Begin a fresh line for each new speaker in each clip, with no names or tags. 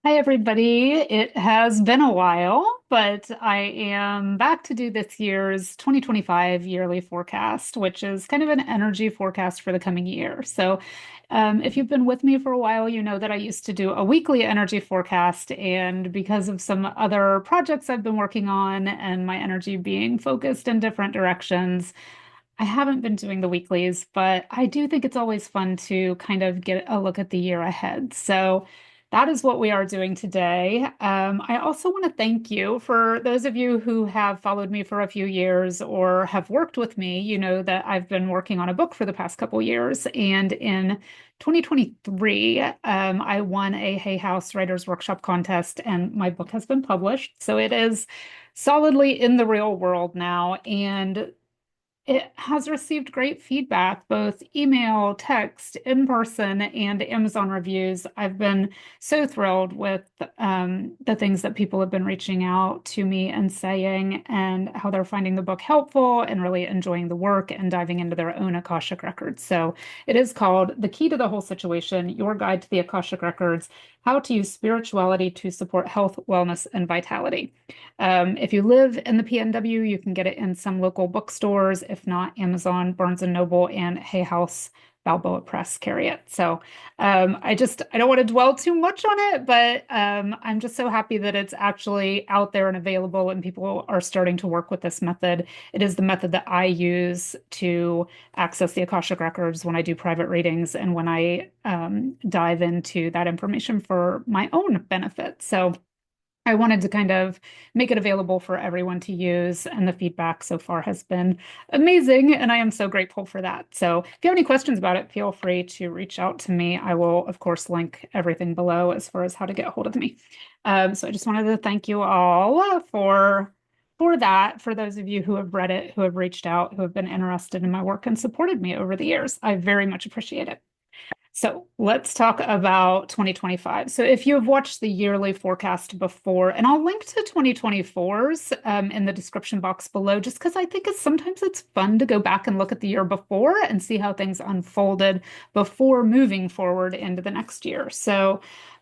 Hi, everybody. It has been a while, but I am back to do this year's 2025 yearly forecast, which is kind of an energy forecast for the coming year. If you've been with me for a while, you know that I used to do a weekly energy forecast. And because of some other projects I've been working on and my energy being focused in different directions, I haven't been doing the weeklies, but I do think it's always fun to kind of get a look at the year ahead. So that is what we are doing today. I also want to thank you for those of you who have followed me for a few years or have worked with me. You know that I've been working on a book for the past couple years, and in 2023, I won a Hay House Writers Workshop contest, and my book has been published. So it is solidly in the real world now, and it has received great feedback, both email, text, in person, and Amazon reviews. I've been so thrilled with the things that people have been reaching out to me and saying, and how they're finding the book helpful and really enjoying the work and diving into their own Akashic records. So it is called The Key to the Whole Situation, Your Guide to the Akashic Records, How to Use Spirituality to Support Health, Wellness, and Vitality. If you live in the PNW, you can get it in some local bookstores. If not, Amazon, Barnes and Noble, and Hay House Balboa Press carry it. I don't want to dwell too much on it, but I'm just so happy that it's actually out there and available, and people are starting to work with this method. It is the method that I use to access the Akashic records when I do private readings and when I dive into that information for my own benefit. So I wanted to kind of make it available for everyone to use, and the feedback so far has been amazing, and I am so grateful for that. So, if you have any questions about it, feel free to reach out to me. I will, of course, link everything below as far as how to get a hold of me. So, I just wanted to thank you all for that. For those of you who have read it, who have reached out, who have been interested in my work and supported me over the years, I very much appreciate it. So let's talk about 2025. So if you have watched the yearly forecast before, and I'll link to 2024's in the description box below, just because I think sometimes it's fun to go back and look at the year before and see how things unfolded before moving forward into the next year.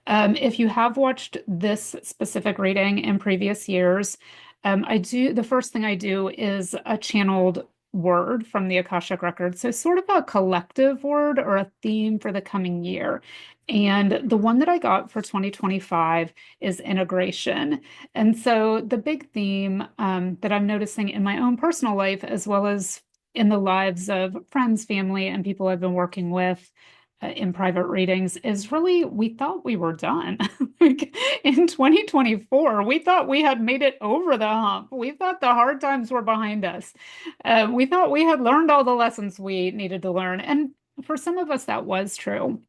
If you have watched this specific reading in previous years, the first thing I do is a channeled word from the Akashic Record. So, sort of a collective word or a theme for the coming year. And the one that I got for 2025 is integration. And so, the big theme that I'm noticing in my own personal life, as well as in the lives of friends, family, and people I've been working with in private readings, is really we thought we were done. Like in 2024, we thought we had made it over the hump. We thought the hard times were behind us. We thought we had learned all the lessons we needed to learn. And for some of us, that was true.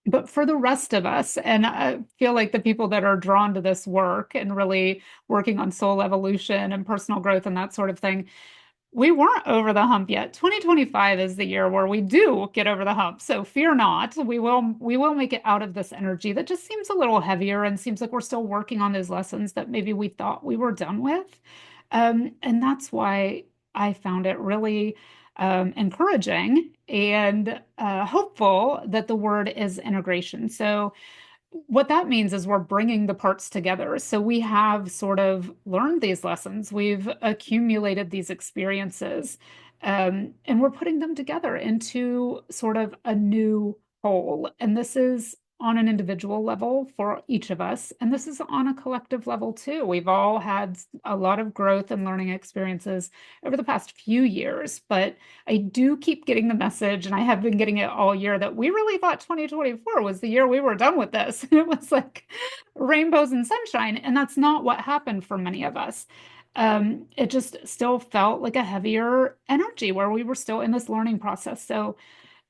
But for the rest of us, and I feel like the people that are drawn to this work and really working on soul evolution and personal growth and that sort of thing, we weren't over the hump yet. 2025 is the year where we do get over the hump. So fear not. We will make it out of this energy that just seems a little heavier and seems like we're still working on those lessons that maybe we thought we were done with. And that's why I found it really encouraging and hopeful that the word is integration. So what that means is we're bringing the parts together. So we have sort of learned these lessons, we've accumulated these experiences, and we're putting them together into sort of a new whole. And this is on an individual level for each of us, and this is on a collective level too. We've all had a lot of growth and learning experiences over the past few years, but I do keep getting the message, and I have been getting it all year, that we really thought 2024 was the year we were done with this. It was like rainbows and sunshine, and that's not what happened for many of us. It just still felt like a heavier energy where we were still in this learning process. So,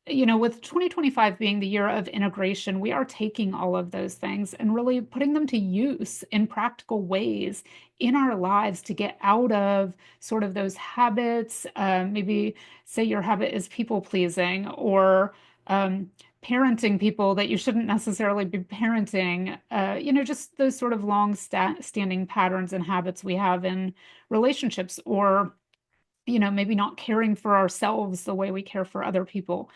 with 2025 being the year of integration, we are taking all of those things and really putting them to use in practical ways in our lives to get out of sort of those habits. Maybe say your habit is people pleasing or parenting people that you shouldn't necessarily be parenting. Just those sort of long standing patterns and habits we have in relationships, or maybe not caring for ourselves the way we care for other people.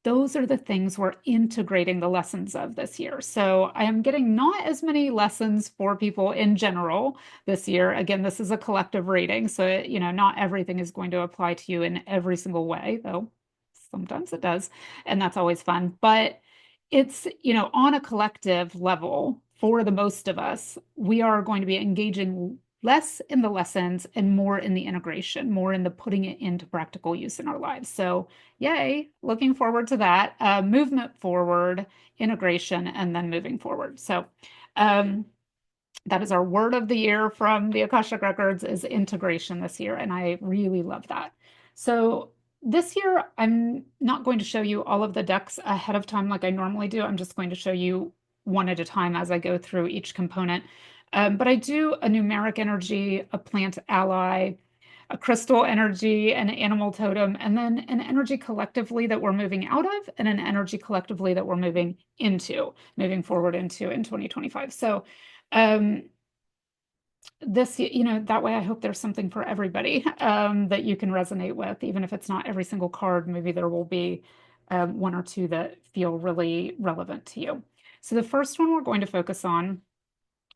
those are the things we're integrating the lessons of this year. So I am getting not as many lessons for people in general this year. Again, this is a collective reading, so not everything is going to apply to you in every single way, though sometimes it does, and that's always fun. But it's, on a collective level, for the most of us, we are going to be engaging less in the lessons and more in the integration, more in the putting it into practical use in our lives. So yay, looking forward to that. Movement forward, integration, and then moving forward. So um, that is our word of the year from the Akashic Records is integration this year, and I really love that. So this year, I'm not going to show you all of the decks ahead of time like I normally do. I'm just going to show you one at a time as I go through each component. But I do a numeric energy, a plant ally, a crystal energy, an animal totem, and then an energy collectively that we're moving out of, and an energy collectively that we're moving forward into in 2025. So um, that way I hope there's something for everybody that you can resonate with, even if it's not every single card, maybe there will be one or two that feel really relevant to you. So the first one we're going to focus on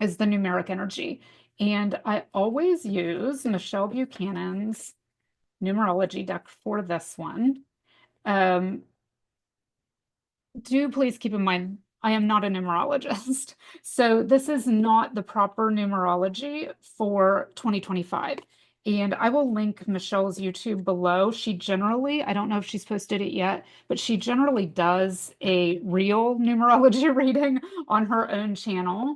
is the numeric energy. And I always use Michelle Buchanan's numerology deck for this one. Um, do please keep in mind, I am not a numerologist. So this is not the proper numerology for 2025. And I will link Michelle's YouTube below. She generally, I don't know if she's posted it yet, but she generally does a real numerology reading on her own channel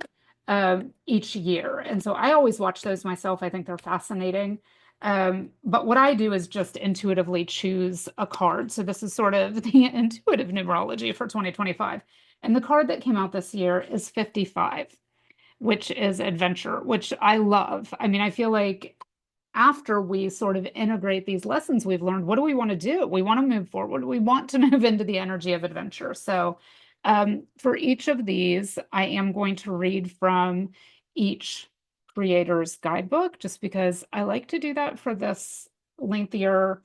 each year. And so I always watch those myself. I think they're fascinating. But what I do is just intuitively choose a card. So this is sort of the intuitive numerology for 2025. And the card that came out this year is 55, which is adventure, which I love. I mean, I feel like after we sort of integrate these lessons we've learned, what do we want to do? We want to move forward. We want to move into the energy of adventure. So for each of these, I am going to read from each creator's guidebook, just because I like to do that for this lengthier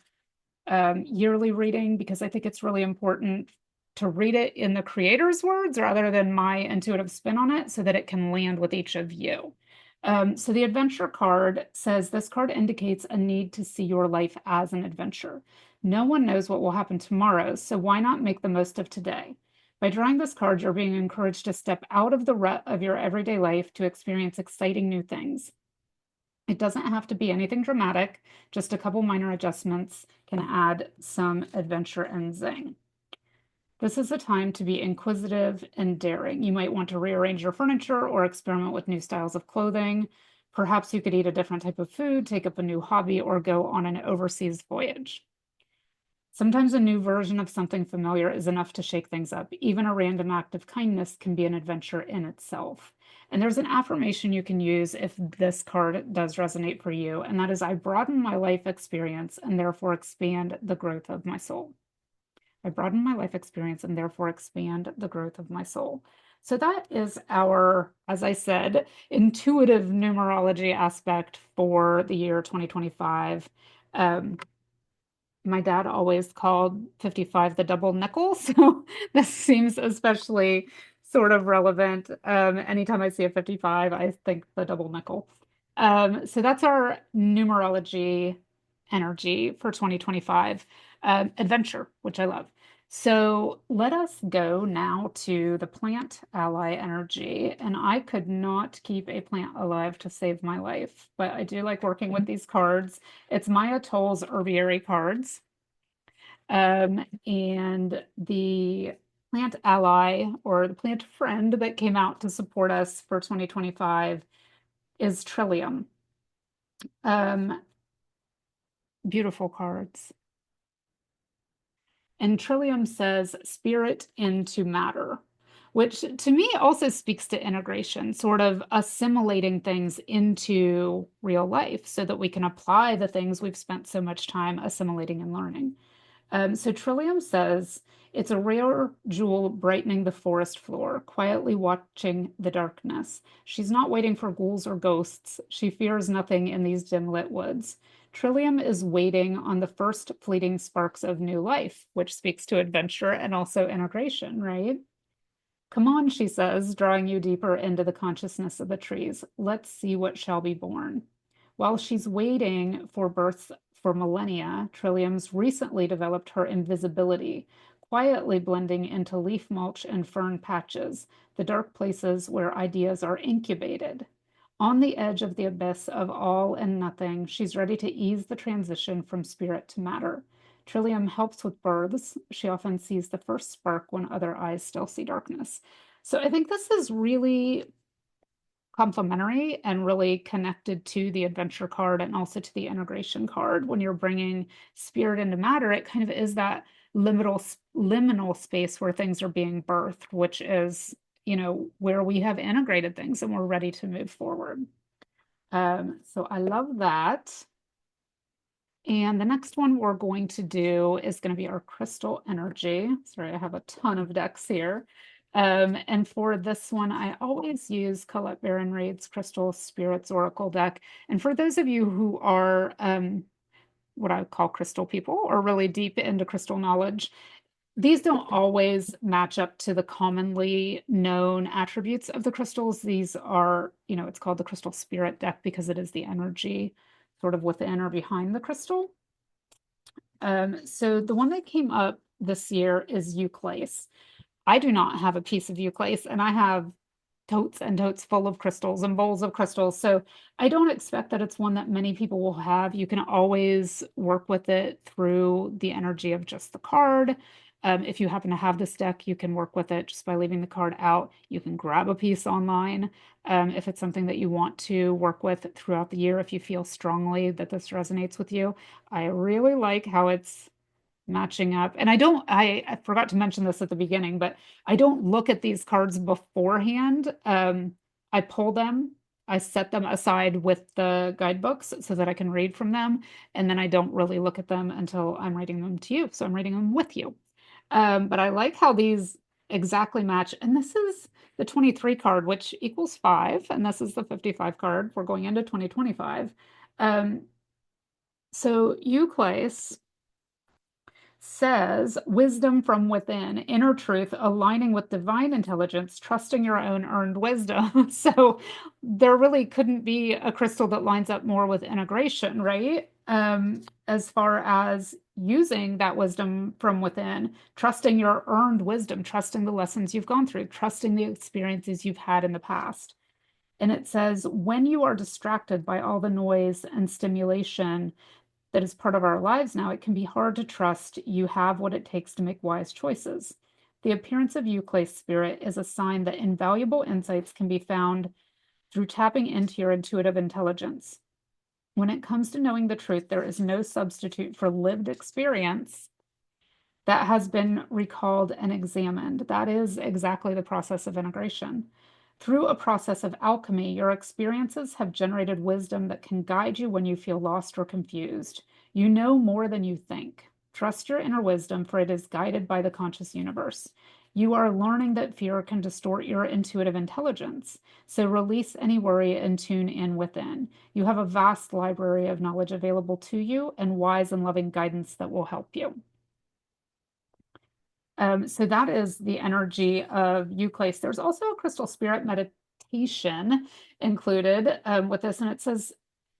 yearly reading, because I think it's really important to read it in the creator's words rather than my intuitive spin on it so that it can land with each of you. So the adventure card says this card indicates a need to see your life as an adventure. No one knows what will happen tomorrow, so why not make the most of today? By drawing this card, you're being encouraged to step out of the rut of your everyday life to experience exciting new things. It doesn't have to be anything dramatic, just a couple minor adjustments can add some adventure and zing. This is a time to be inquisitive and daring. You might want to rearrange your furniture or experiment with new styles of clothing. Perhaps you could eat a different type of food, take up a new hobby, or go on an overseas voyage. Sometimes a new version of something familiar is enough to shake things up. Even a random act of kindness can be an adventure in itself. And there's an affirmation you can use if this card does resonate for you, and that is, I broaden my life experience and therefore expand the growth of my soul. I broaden my life experience and therefore expand the growth of my soul. So that is our, as I said, intuitive numerology aspect for the year 2025. My dad always called 55 the double nickel, so this seems especially sort of relevant. Anytime I see a 55, I think the double nickel. So that's our numerology energy for 2025. Adventure, which I love. So let us go now to the plant ally energy. And I could not keep a plant alive to save my life, but I do like working with these cards. It's Maya Toll's herbiary cards. And the plant ally or the plant friend that came out to support us for 2025 is Trillium. Beautiful cards. And Trillium says spirit into matter, which to me also speaks to integration, sort of assimilating things into real life so that we can apply the things we've spent so much time assimilating and learning. So Trillium says, it's a rare jewel brightening the forest floor, quietly watching the darkness. She's not waiting for ghouls or ghosts. She fears nothing in these dim lit woods. Trillium is waiting on the first fleeting sparks of new life, which speaks to adventure and also integration, right? Come on, she says, drawing you deeper into the consciousness of the trees. Let's see what shall be born. While she's waiting for birth for millennia, Trillium's recently developed her invisibility, quietly blending into leaf mulch and fern patches, the dark places where ideas are incubated. On the edge of the abyss of all and nothing, she's ready to ease the transition from spirit to matter. Trillium helps with births. She often sees the first spark when other eyes still see darkness. So I think this is really complementary and really connected to the adventure card and also to the integration card. When you're bringing spirit into matter, it kind of is that liminal space where things are being birthed, which is, where we have integrated things and we're ready to move forward. So I love that. And the next one we're going to do is going to be our crystal energy. Sorry, I have a ton of decks here. And for this one, I always use Colette Baron Reid's Crystal Spirits Oracle deck. And for those of you who are what I call crystal people or really deep into crystal knowledge, these don't always match up to the commonly known attributes of the crystals. These are, it's called the Crystal Spirit deck because it is the energy sort of within or behind the crystal. So the one that came up this year is Euclase. I do not have a piece of Euclase, and I have totes and totes full of crystals and bowls of crystals. So I don't expect that it's one that many people will have. You can always work with it through the energy of just the card. If you happen to have this deck, you can work with it just by leaving the card out. You can grab a piece online if it's something that you want to work with throughout the year, if you feel strongly that this resonates with you. I really like how it's matching up. And I forgot to mention this at the beginning, but I don't look at these cards beforehand. I pull them, I set them aside with the guidebooks so that I can read from them. And then I don't really look at them until I'm reading them to you. So I'm reading them with you. But I like how these exactly match. And this is the 23 card, which equals 5. And this is the 55 card. We're going into 2025. So Euclase says wisdom from within, inner truth, aligning with divine intelligence, trusting your own earned wisdom. So there really couldn't be a crystal that lines up more with integration, right? As far as using that wisdom from within, trusting your earned wisdom, trusting the lessons you've gone through, trusting the experiences you've had in the past. And it says, when you are distracted by all the noise and stimulation that is part of our lives now, it can be hard to trust you have what it takes to make wise choices. The appearance of Euclase spirit is a sign that invaluable insights can be found through tapping into your intuitive intelligence. When it comes to knowing the truth, there is no substitute for lived experience that has been recalled and examined. That is exactly the process of integration. Through a process of alchemy, your experiences have generated wisdom that can guide you when you feel lost or confused. You know more than you think. Trust your inner wisdom, for it is guided by the conscious universe. You are learning that fear can distort your intuitive intelligence. So release any worry and tune in within. You have a vast library of knowledge available to you and wise and loving guidance that will help you. So that is the energy of Euclase. There's also a crystal spirit meditation included with this, and it says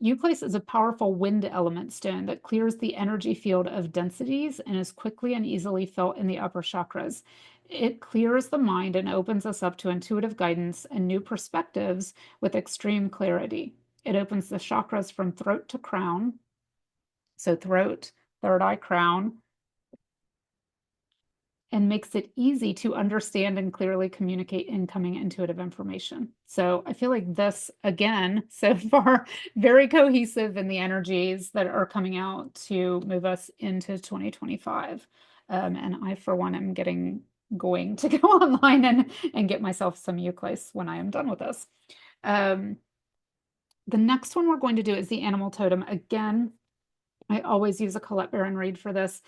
Euclase is a powerful wind element stone that clears the energy field of densities and is quickly and easily felt in the upper chakras. It clears the mind and opens us up to intuitive guidance and new perspectives with extreme clarity. It opens the chakras from throat to crown. So throat, third eye, crown, and makes it easy to understand and clearly communicate incoming intuitive information. So I feel like this, again, so far, very cohesive in the energies that are coming out to move us into 2025. And I, for one, am going to go online and get myself some Euclase when I am done with this. The next one we're going to do is the animal totem. Again, I always use a Colette Baron Reid for this.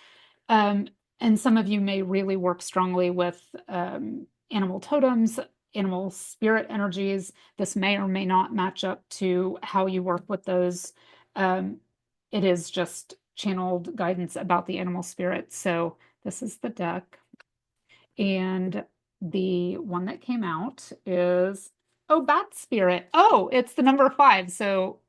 And some of you may really work strongly with animal totems, animal spirit energies. This may or may not match up to how you work with those. it is just channeled guidance about the animal spirit. So this is the deck. And the one that came out is, oh, Bat Spirit. Oh, it's the number five. So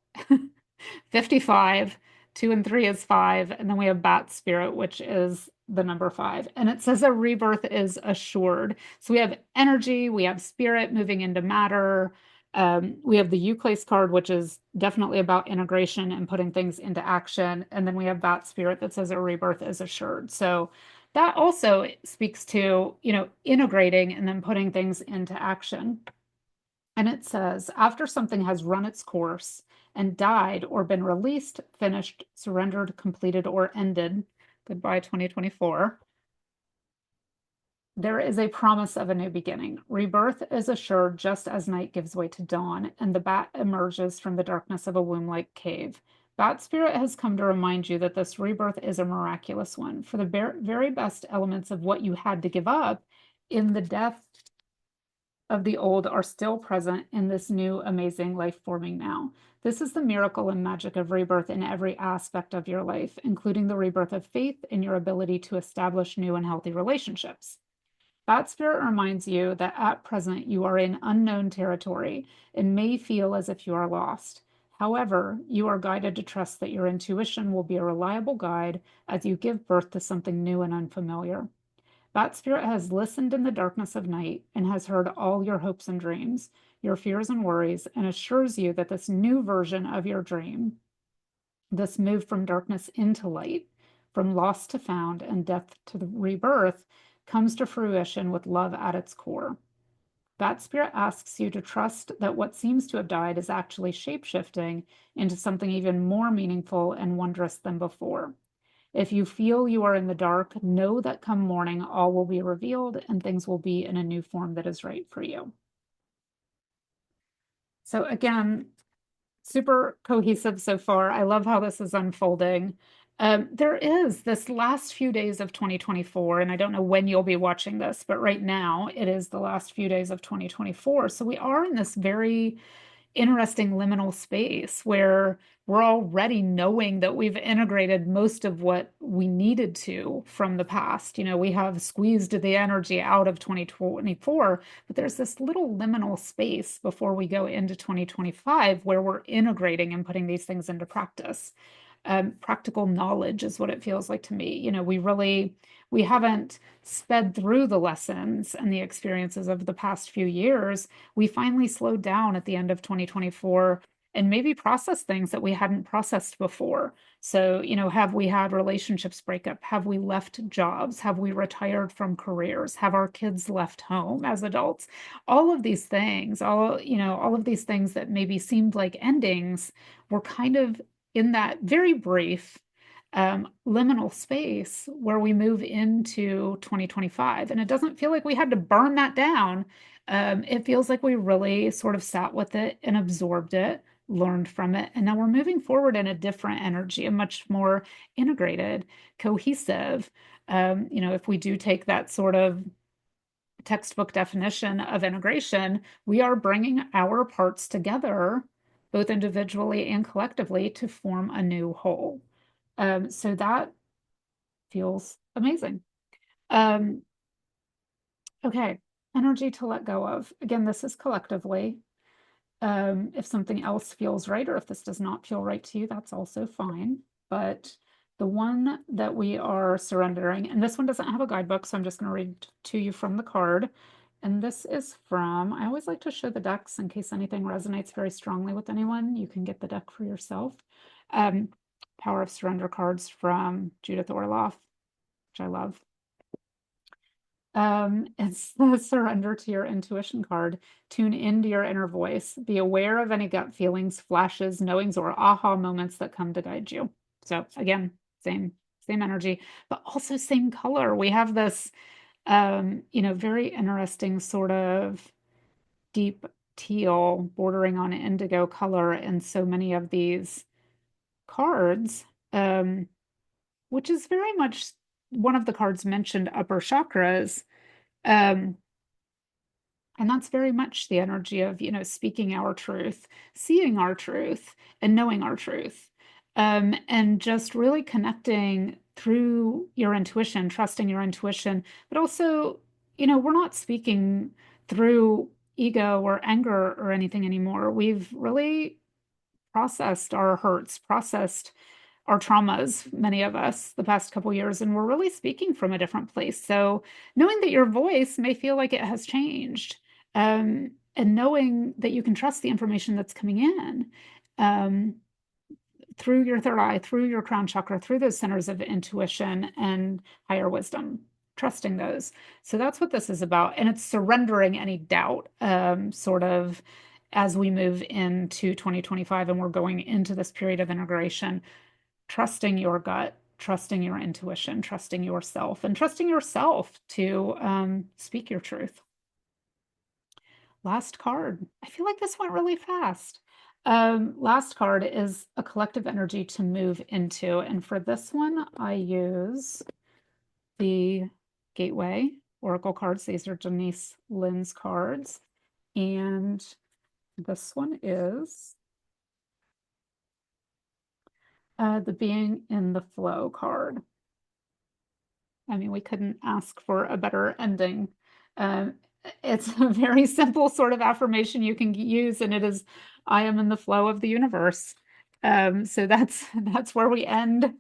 55, 2 and 3 is 5. And then we have Bat Spirit, which is the number 5. And it says a rebirth is assured. So we have energy, we have spirit moving into matter. We have the Euclase card, which is definitely about integration and putting things into action. And then we have Bat Spirit that says a rebirth is assured. So that also speaks to, integrating and then putting things into action. And it says, after something has run its course and died or been released, finished, surrendered, completed, or ended, goodbye 2024, there is a promise of a new beginning. Rebirth is assured just as night gives way to dawn, and the bat emerges from the darkness of a womb-like cave. Bat Spirit has come to remind you that this rebirth is a miraculous one. For the very best elements of what you had to give up in the death of the old are still present in this new, amazing life forming now. This is the miracle and magic of rebirth in every aspect of your life, including the rebirth of faith in your ability to establish new and healthy relationships. That spirit reminds you that at present you are in unknown territory and may feel as if you are lost. However, you are guided to trust that your intuition will be a reliable guide as you give birth to something new and unfamiliar. That spirit has listened in the darkness of night and has heard all your hopes and dreams, your fears and worries, and assures you that this new version of your dream, this move from darkness into light, from lost to found, and death to the rebirth, comes to fruition with love at its core. That spirit asks you to trust that what seems to have died is actually shape-shifting into something even more meaningful and wondrous than before. If you feel you are in the dark, know that come morning, all will be revealed and things will be in a new form that is right for you. So again, super cohesive so far. I love how this is unfolding. There is this last few days of 2024, and I don't know when you'll be watching this, but right now it is the last few days of 2024. So we are in this very interesting liminal space where we're already knowing that we've integrated most of what we needed to from the past. We have squeezed the energy out of 2024, but there's this little liminal space before we go into 2025 where we're integrating and putting these things into practice. Practical knowledge is what it feels like to me. We haven't sped through the lessons and the experiences of the past few years. We finally slowed down at the end of 2024 and maybe processed things that we hadn't processed before. So, have we had relationships break up? Have we left jobs? Have we retired from careers? Have our kids left home as adults? All of these things, all of these things that maybe seemed like endings were kind of in that very brief liminal space where we move into 2025. And it doesn't feel like we had to burn that down. It feels like we really sort of sat with it and absorbed it, learned from it. And now we're moving forward in a different energy, a much more integrated, cohesive. If we do take that sort of textbook definition of integration, we are bringing our parts together, both individually and collectively, to form a new whole. So that feels amazing. Um, okay, energy to let go of. Again, this is collectively. If something else feels right, or if this does not feel right to you, that's also fine. But the one that we are surrendering, and this one doesn't have a guidebook, so I'm just going to read to you from the card. And this is from, I always like to show the decks in case anything resonates very strongly with anyone. You can get the deck for yourself. Power of Surrender cards from Judith Orloff, which I love. It's the surrender to your intuition card. Tune into your inner voice. Be aware of any gut feelings, flashes, knowings, or aha moments that come to guide you. So again, same energy, but also same color. We have this, very interesting sort of deep teal bordering on indigo color in so many of these cards, which is very much one of the cards mentioned upper chakras. Um, and that's very much the energy of, speaking our truth, seeing our truth, and knowing our truth. And just really connecting through your intuition, trusting your intuition, but also, we're not speaking through ego or anger or anything anymore. We've really processed our hurts, processed our traumas, many of us, the past couple years, and we're really speaking from a different place. So knowing that your voice may feel like it has changed, and knowing that you can trust the information that's coming in, um, through your third eye, through your crown chakra, through those centers of intuition and higher wisdom, trusting those. So that's what this is about. And it's surrendering any doubt, sort of as we move into 2025 and we're going into this period of integration, trusting your gut, trusting your intuition, trusting yourself, and trusting yourself to speak your truth. Last card. I feel like this went really fast. Last card is a collective energy to move into. And for this one, I use the Gateway Oracle cards. These are Denise Lynn's cards. And this one is the Being in the Flow card. I mean, we couldn't ask for a better ending. Um, it's a very simple sort of affirmation you can use, and it is, I am in the flow of the universe. So that's where we end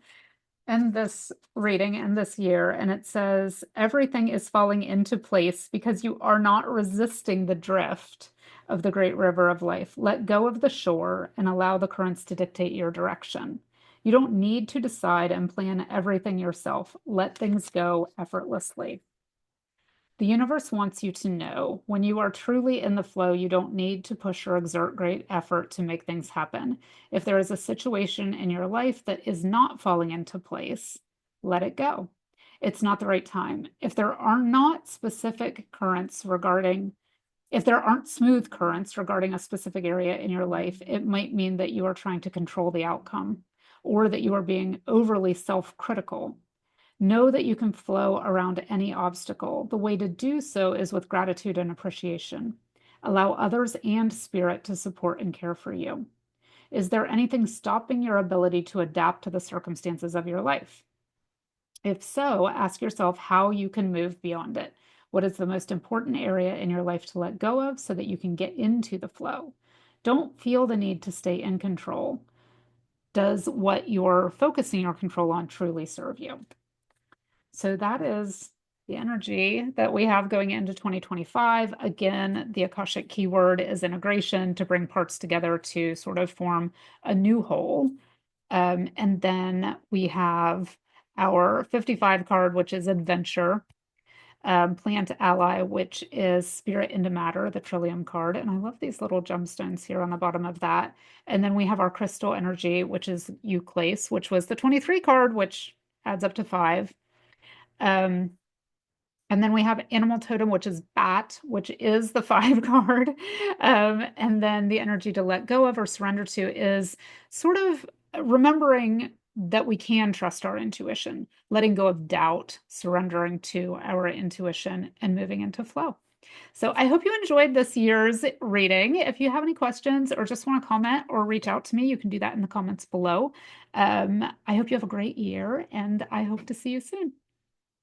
this reading and this year. And it says, everything is falling into place because you are not resisting the drift of the great river of life. Let go of the shore and allow the currents to dictate your direction. You don't need to decide and plan everything yourself. Let things go effortlessly. The universe wants you to know when you are truly in the flow, you don't need to push or exert great effort to make things happen. If there is a situation in your life that is not falling into place, let it go. It's not the right time. If there are not specific currents regarding, if there aren't smooth currents regarding a specific area in your life, it might mean that you are trying to control the outcome or that you are being overly self-critical. Know that you can flow around any obstacle. The way to do so is with gratitude and appreciation. Allow others and spirit to support and care for you. Is there anything stopping your ability to adapt to the circumstances of your life? If so, ask yourself how you can move beyond it. What is the most important area in your life to let go of so that you can get into the flow? Don't feel the need to stay in control. Does what you're focusing your control on truly serve you? So that is the energy that we have going into 2025. Again, the Akashic keyword is integration, to bring parts together to sort of form a new whole. And then we have our 55 card, which is adventure. Plant ally, which is spirit into matter, the trillium card. And I love these little gemstones here on the bottom of that. And then we have our crystal energy, which is Euclase, which was the 23 card, which adds up to 5. Um, and then we have animal totem, which is bat, which is the 5 card. And then the energy to let go of or surrender to is sort of remembering that we can trust our intuition, letting go of doubt, surrendering to our intuition, and moving into flow. So I hope you enjoyed this year's reading. If you have any questions or just want to comment or reach out to me, you can do that in the comments below. I hope you have a great year, and I hope to see you soon.